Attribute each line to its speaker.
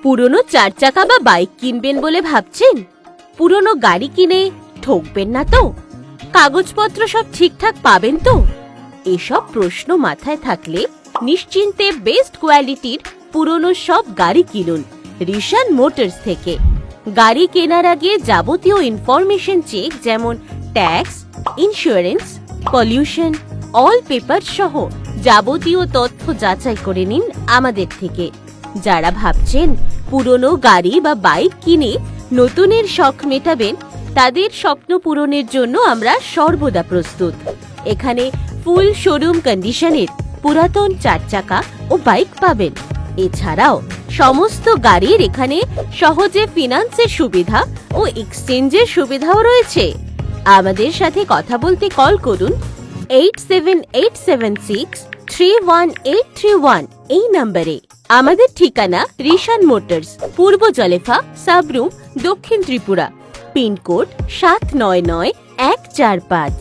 Speaker 1: পুরনো 4 চাকা বা বাইক কিনবেন বলে ভাবছেন? পুরনো গাড়ি কিনে ঠকবেন না তো? কাগজপত্র সব ঠিকঠাক পাবেন তো? এসব প্রশ্ন মাথায় থাকলে নিশ্চিন্তে বেস্ট কোয়ালিটির পুরনো সব গাড়ি কিনুন রিশান মোটরস থেকে। গাড়ি কেনার আগে যাবতীয় ইনফরমেশন চেক যেমন tax, insurance, pollution, all paper সহ যাবতীয় তথ্য যাচাই করে নিন আমাদের থেকে। যারা ভাবছেন পুরনো গাড়ি বা বাইক কিনে নতুনের শখ মেটাবেন, তাদের স্বপ্ন পূরণের জন্য আমরা সর্বদা প্রস্তুত। এখানে ফুল শোরুম কন্ডিশনের পুরাতন 4 চাকা ও বাইক পাবেন। এছাড়াও সমস্ত গাড়ির এখানে সহজে ফিনান্সের সুবিধা ও এক্সচেঞ্জের সুবিধাও রয়েছে। আমাদের সাথে কথা বলতে কল করুন 8787631831 এই নম্বরে। আমাদের ঠিকানা রিশান মোটরস, পূর্ব জলেফা, সাবরুম, দক্ষিণ ত্রিপুরা, পিনকোড 799145।